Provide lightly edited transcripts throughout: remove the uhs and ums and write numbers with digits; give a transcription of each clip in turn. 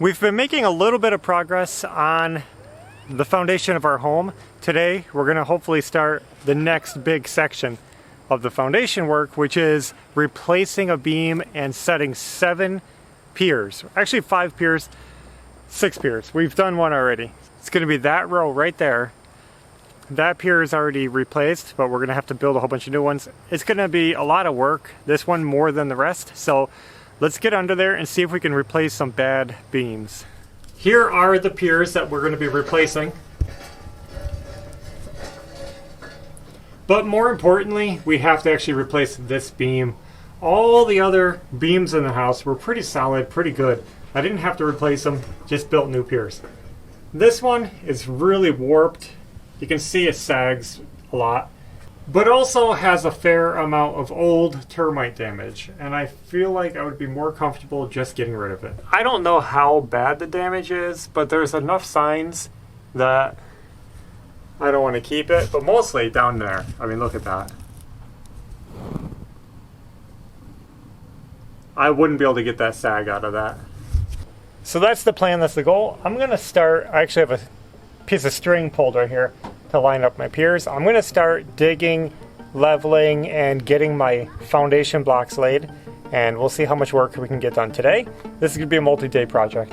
We've been making a little bit of progress on the foundation of our home. Today, we're gonna hopefully start the next big section of the foundation work, which is replacing a beam and setting 7 piers. Actually 5 piers, 6 piers. We've done one already. It's gonna be that row right there. That pier is already replaced, but we're gonna have to build a whole bunch of new ones. It's gonna be a lot of work, this one more than the rest, so let's get under there and see if we can replace some bad beams. Here are the piers that we're gonna be replacing. But more importantly, we have to actually replace this beam. All the other beams in the house were pretty solid, pretty good. I didn't have to replace them, just built new piers. This one is really warped. You can see it sags a lot, but also has a fair amount of old termite damage, and I feel like I would be more comfortable just getting rid of it. I don't know how bad the damage is, but there's enough signs that I don't want to keep it, but mostly down there. I mean, look at that. I wouldn't be able to get that sag out of that. So that's the plan, that's the goal. I'm gonna start, I actually have a piece of string pulled right here to line up my piers. I'm gonna start digging, leveling, and getting my foundation blocks laid, and we'll see how much work we can get done today. This is gonna be a multi-day project.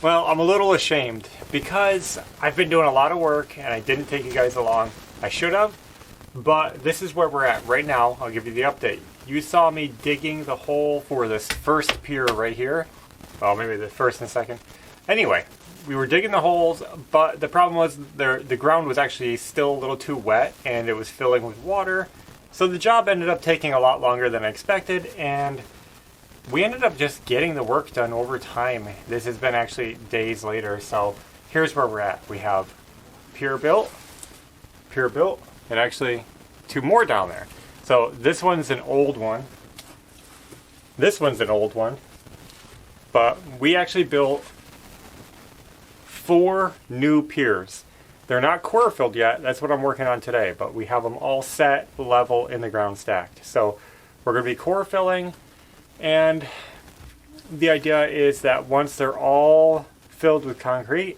Well, I'm a little ashamed because I've been doing a lot of work and I didn't take you guys along. I should have, but this is where we're at right now. I'll give you the update. You saw me digging the hole for this first pier right here. Well, maybe the first and second. Anyway, we were digging the holes, but the problem was the ground was actually still a little too wet and it was filling with water. So the job ended up taking a lot longer than I expected, and we ended up just getting the work done over time. This has been actually days later, so here's where we're at. We have pier built, and actually 2 more down there. So this one's an old one. This one's an old one. But we actually built 4 new piers. They're not core filled yet. That's what I'm working on today, but we have them all set, level, in the ground stacked. So we're gonna be core filling. And the idea is that once they're all filled with concrete,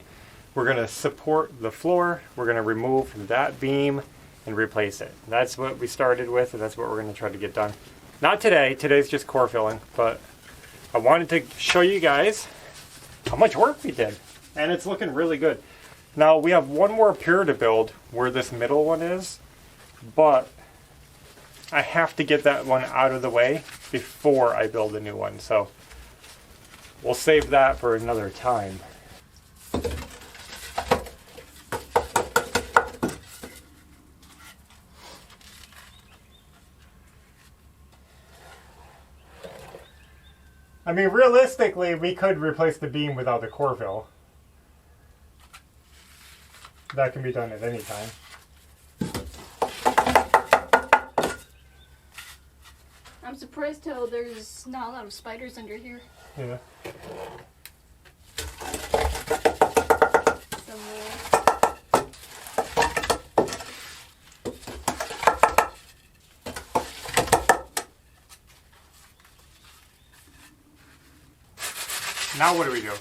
we're going to support the floor, we're going to remove that beam and replace it. That's what we started with, and that's what we're going to try to get done. Not today, today's just core filling, but I wanted to show you guys how much work we did. And it's looking really good. Now we have one more pier to build where this middle one is, but I have to get that one out of the way before I build a new one. So we'll save that for another time. I mean, realistically, we could replace the beam without the core fill. That can be done at any time. I'm surprised how there's not a lot of spiders under here. Yeah. Now what do we do?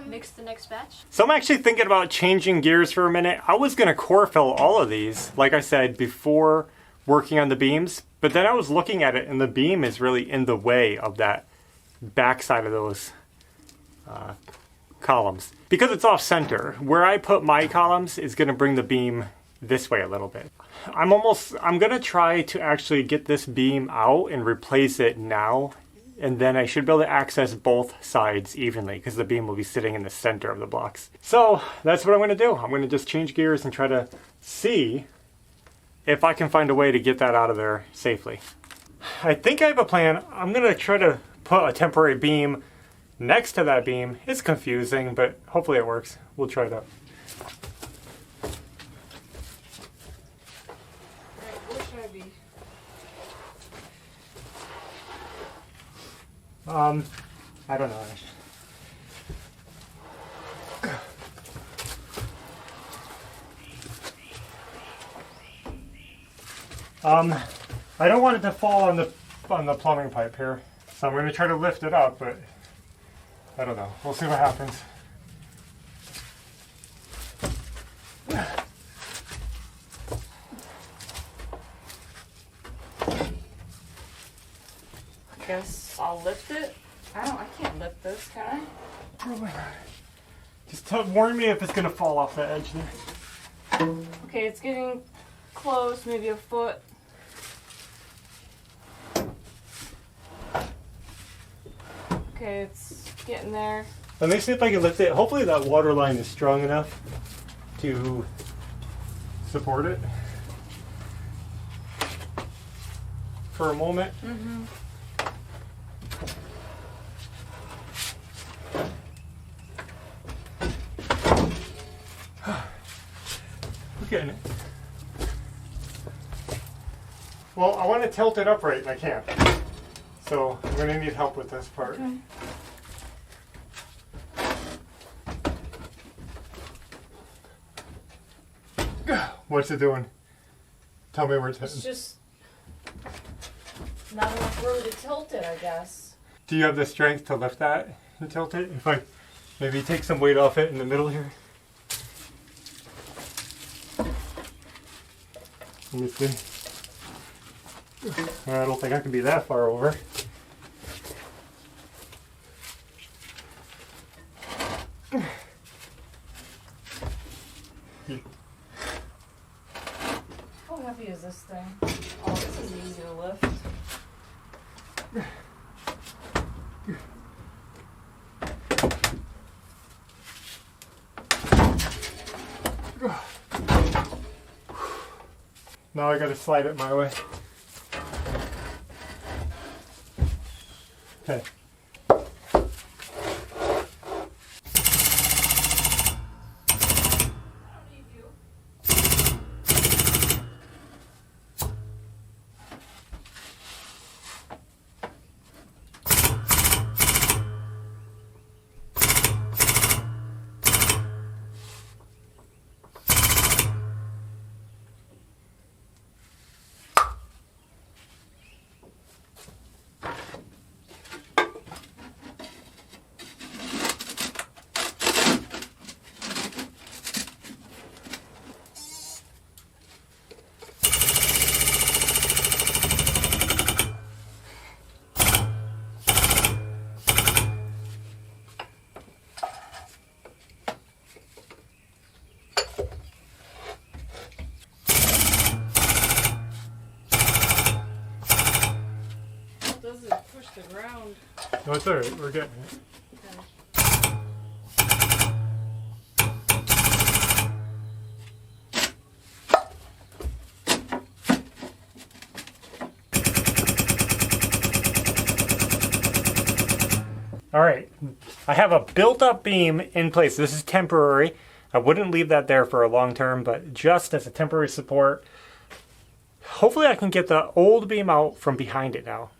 Mix the next batch. So I'm actually thinking about changing gears for a minute. I was going to core fill all of these, like I said, before working on the beams. But then I was looking at it and the beam is really in the way of that backside of those columns. Because it's off center, where I put my columns is going to bring the beam this way a little bit. I'm going to try to actually get this beam out and replace it now. And then I should be able to access both sides evenly because the beam will be sitting in the center of the blocks. So that's what I'm going to do. I'm going to just change gears and try to see if I can find a way to get that out of there safely. I think I have a plan. I'm going to try to put a temporary beam next to that beam. It's confusing, but hopefully it works. We'll try it out. Where should I be? I don't know. I don't want it to fall on the plumbing pipe here, so I'm going to try to lift it up, but I don't know. We'll see what happens. Guess I'll lift it. I can't lift this, can I? Probably not. Just warn me if it's going to fall off the edge there. Okay, it's getting close, maybe a foot. Okay, it's getting there. Let me see if I can lift it. Hopefully that water line is strong enough to support it for a moment. Mm-hmm. We're getting it. Well, I want to tilt it upright and I can't. So I'm going to need help with this part. Okay. What's it doing? Tell me where it's It's hitting. just not enough room to tilt it, I guess. Do you have the strength to lift that and tilt it? If I maybe take some weight off it in the middle here. Let me see. I don't think I can be that far over. How heavy is this thing? Oh, this is easy to lift. Now I gotta slide it my way. Okay. Does it push the ground? No, it's alright. We're getting it. All right, I have a built-up beam in place. This is temporary. I wouldn't leave that there for a long term, but just as a temporary support. Hopefully I can get the old beam out from behind it now.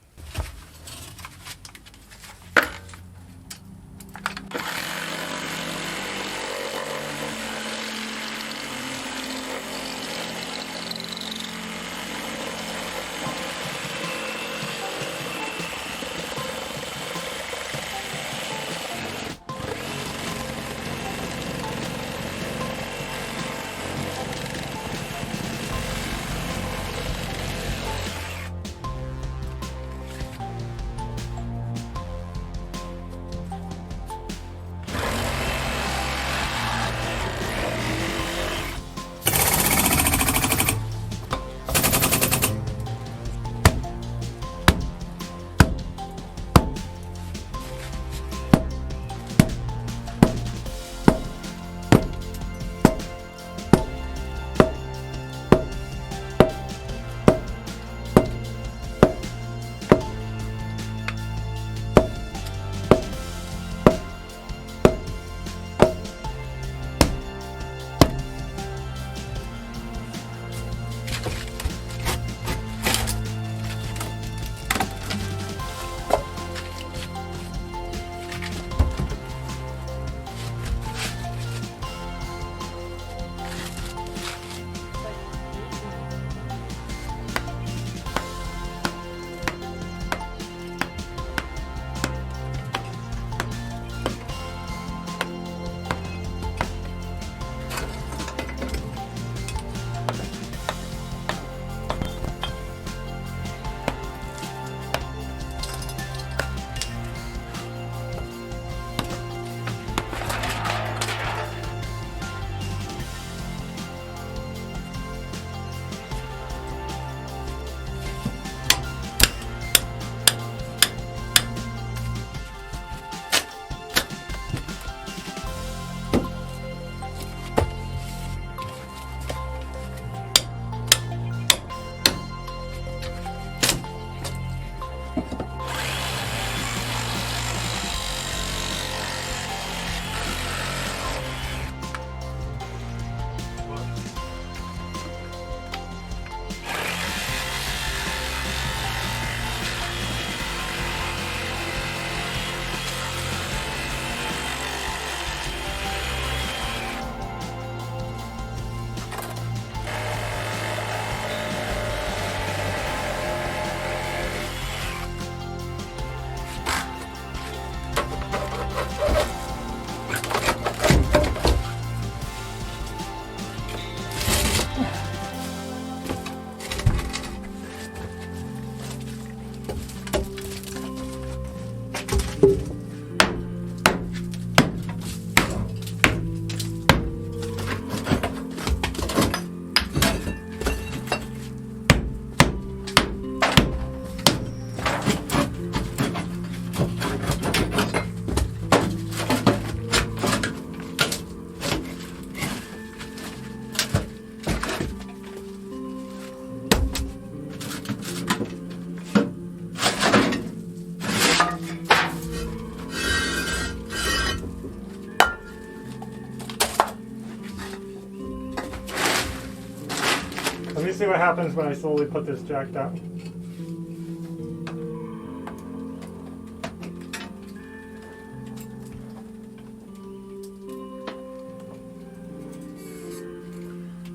Let me see what happens when I slowly put this jack down.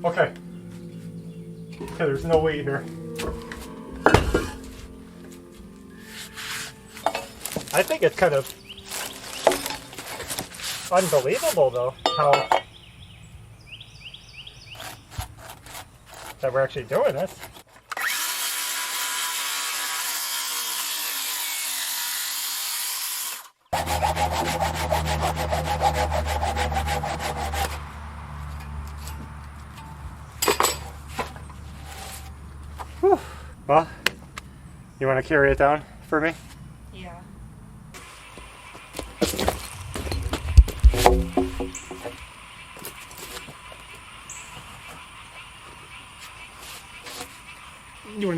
Okay. Okay, there's no weight here. I think it's kind of unbelievable though, how that we're actually doing this. Whew. Well, you want to carry it down for me? Yeah.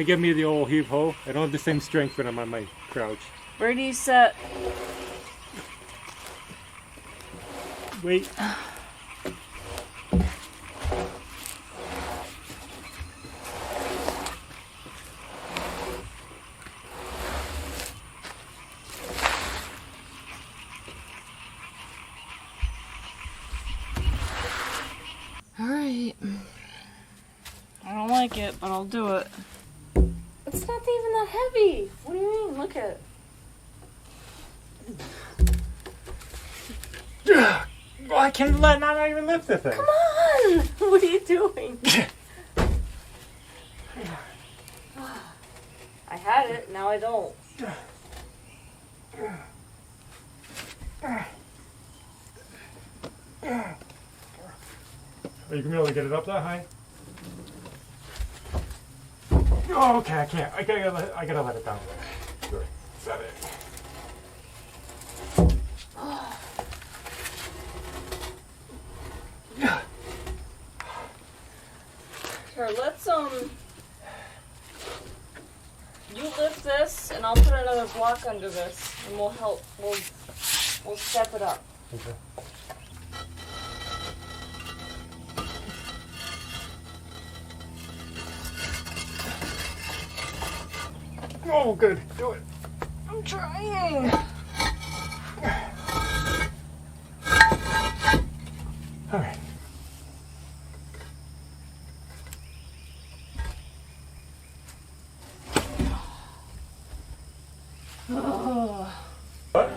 to give me the old heave ho. I don't have the same strength when I'm on my crouch. Ready, set. Wait. Alright. I don't like it, but I'll do it. It's not even that heavy. What do you mean? Look at it. I can not even lift the thing. Come on! What are you doing? I had it, now I don't. Are you gonna be able to get it up that high? Oh, okay, I can't. I gotta let it down. Good. Is that it? Here, let's you lift this and I'll put another block under this and we'll step it up. Okay. Oh, good. Do it. I'm trying. All right. What?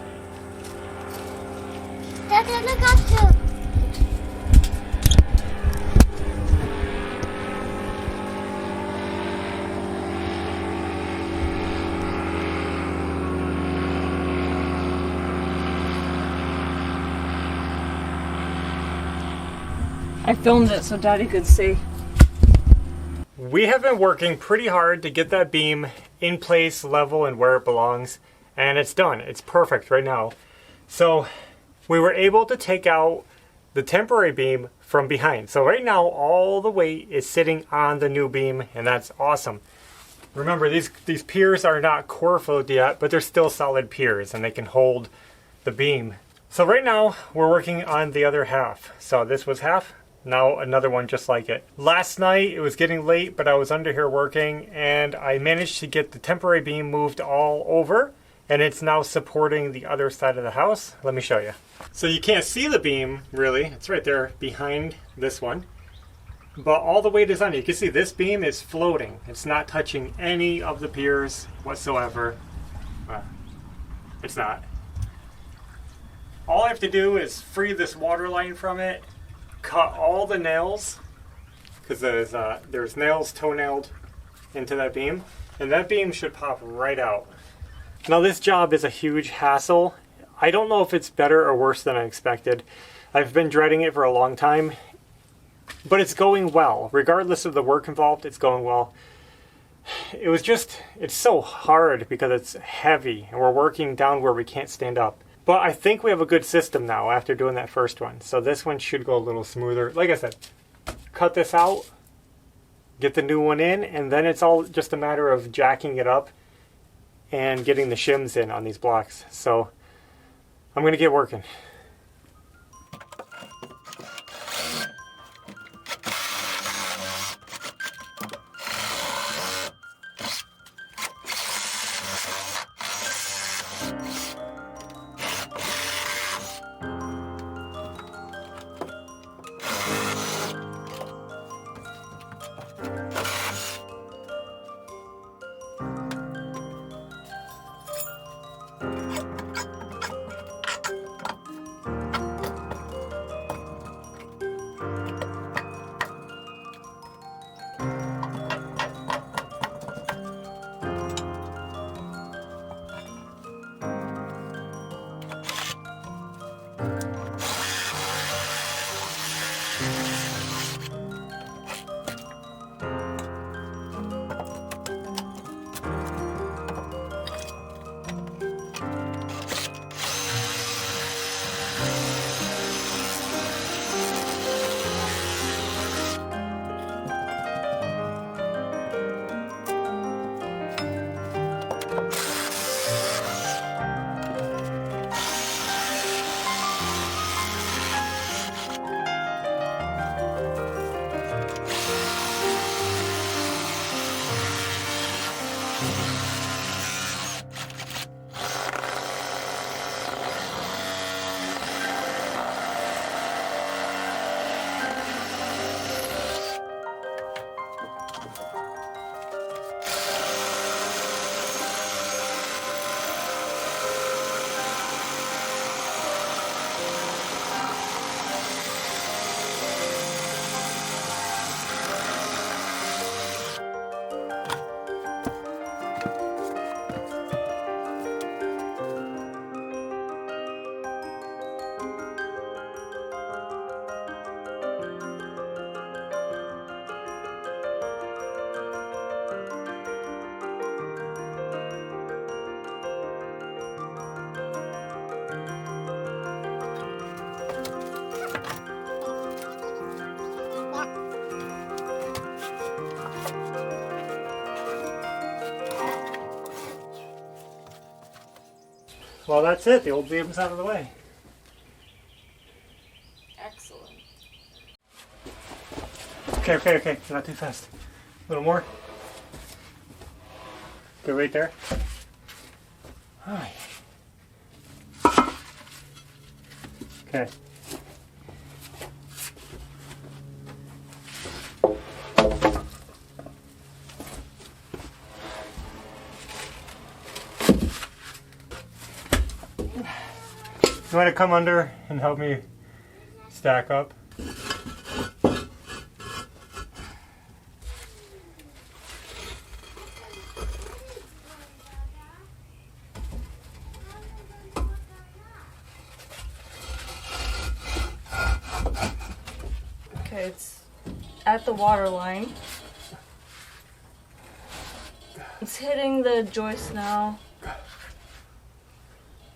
Dad, look up to. I filmed it so Daddy could see. We have been working pretty hard to get that beam in place, level, and where it belongs, and it's done. It's perfect right now. So we were able to take out the temporary beam from behind. So right now all the weight is sitting on the new beam, and that's awesome. Remember, these piers are not core filled yet, but they're still solid piers and they can hold the beam. So right now we're working on the other half. So this was half. Now another one just like it. Last night it was getting late, but I was under here working and I managed to get the temporary beam moved all over, and it's now supporting the other side of the house. Let me show you. So you can't see the beam really. It's right there behind this one. But all the weight is on it. You can see this beam is floating. It's not touching any of the piers whatsoever. Well, it's not. All I have to do is free this water line from it, cut all the nails, because there's nails toe-nailed into that beam, and that beam should pop right out. Now this job is a huge hassle. I don't know if it's better or worse than I expected. I've been dreading it for a long time, but it's going well. Regardless of the work involved, it's going well. It's so hard because it's heavy and we're working down where we can't stand up. But I think we have a good system now after doing that first one. So this one should go a little smoother. Like I said, cut this out, get the new one in, and then it's all just a matter of jacking it up and getting the shims in on these blocks. So I'm going to get working. Well, that's it. The old beam's out of the way. Excellent. Okay. Not too fast. A little more. Good, right there. All right. Okay. You want to come under and help me stack up? Okay, it's at the water line. It's hitting the joist now.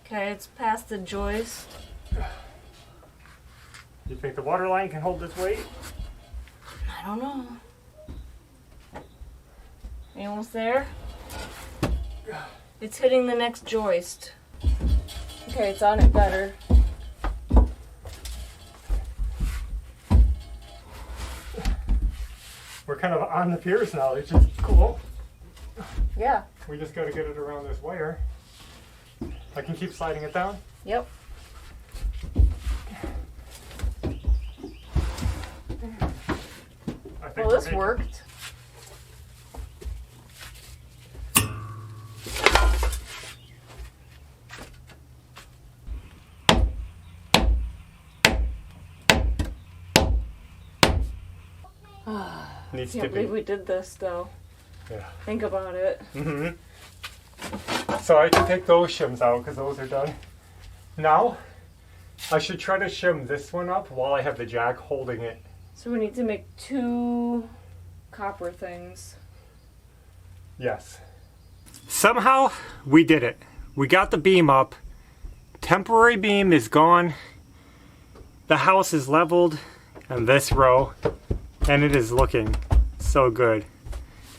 Okay, it's past the joist. You think the water line can hold this weight? I don't know. Are you almost there? It's hitting the next joist. Okay, it's on it better. We're kind of on the piers now, which is cool. Yeah. We just got to get it around this wire. I can keep sliding it down. Yep. Well, this worked. Needs Can't to believe be. we did this though. Yeah. Think about it. Mm-hmm. So I can take those shims out because those are done. Now, I should try to shim this one up while I have the jack holding it. So we need to make 2 copper things. Yes. Somehow, we did it. We got the beam up. Temporary beam is gone. The house is leveled in this row. And it is looking so good.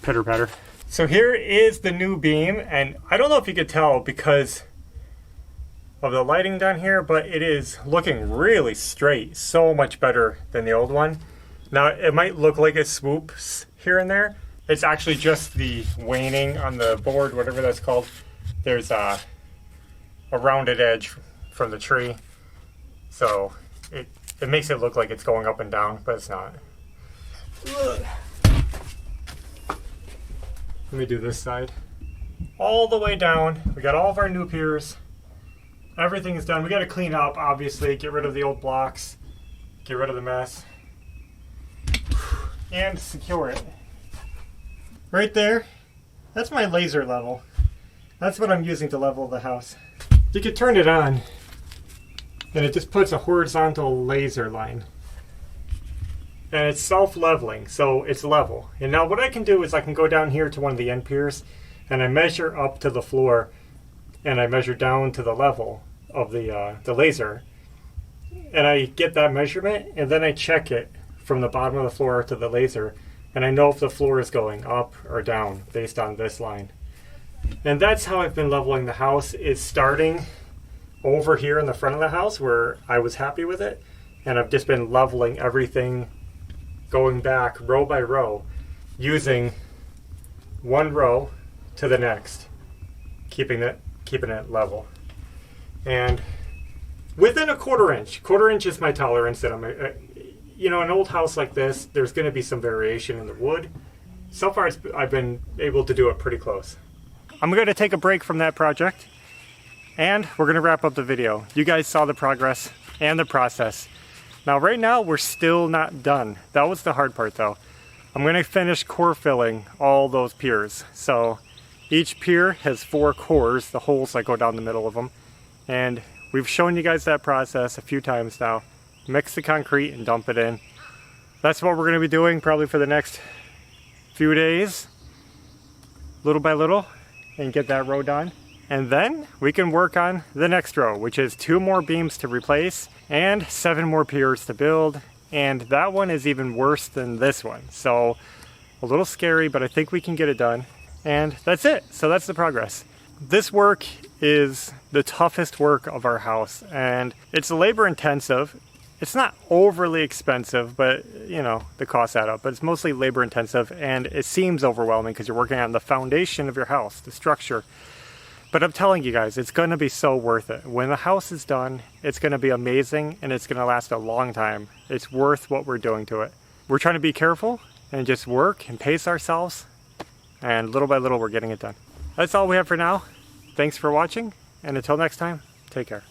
Pitter patter. So here is the new beam, and I don't know if you could tell because of the lighting down here, but it is looking really straight. So much better than the old one. Now, it might look like it swoops here and there. It's actually just the waning on the board, whatever that's called. There's a rounded edge from the tree. So it makes it look like it's going up and down, but it's not. Let me do this side. All the way down. We got all of our new piers. Everything is done. We got to clean up, obviously. Get rid of the old blocks. Get rid of the mess. And secure it. Right there. That's my laser level. That's what I'm using to level the house. You could turn it on. And it just puts a horizontal laser line. And it's self-leveling, so it's level. And now what I can do is I can go down here to one of the end piers, and I measure up to the floor, and I measure down to the level of the laser. And I get that measurement, and then I check it from the bottom of the floor to the laser, and I know if the floor is going up or down based on this line. And that's how I've been leveling the house, is starting over here in the front of the house where I was happy with it, and I've just been leveling everything going back row by row, using one row to the next, keeping it level. And within a quarter inch is my tolerance that I'm, you know, an old house like this, there's going to be some variation in the wood. So far, I've been able to do it pretty close. I'm going to take a break from that project, and we're going to wrap up the video. You guys saw the progress and the process. Now right now we're still not done. That was the hard part though. I'm going to finish core filling all those piers. So each pier has 4 cores, the holes that go down the middle of them. And we've shown you guys that process a few times now. Mix the concrete and dump it in. That's what we're going to be doing probably for the next few days. Little by little, and get that row done. And then we can work on the next row, which is 2 more beams to replace and 7 more piers to build. And that one is even worse than this one. So a little scary, but I think we can get it done. And that's it. So that's the progress. this work is the toughest work of our house, and it's labor intensive. It's not overly expensive, but you know, the costs add up, but it's mostly labor intensive, and it seems overwhelming because you're working on the foundation of your house, the structure. But I'm telling you guys, it's going to be so worth it. When the house is done, it's going to be amazing, and it's going to last a long time. It's worth what we're doing to it. We're trying to be careful and just work and pace ourselves, and little by little we're getting it done. That's all we have for now. Thanks for watching, and until next time, take care.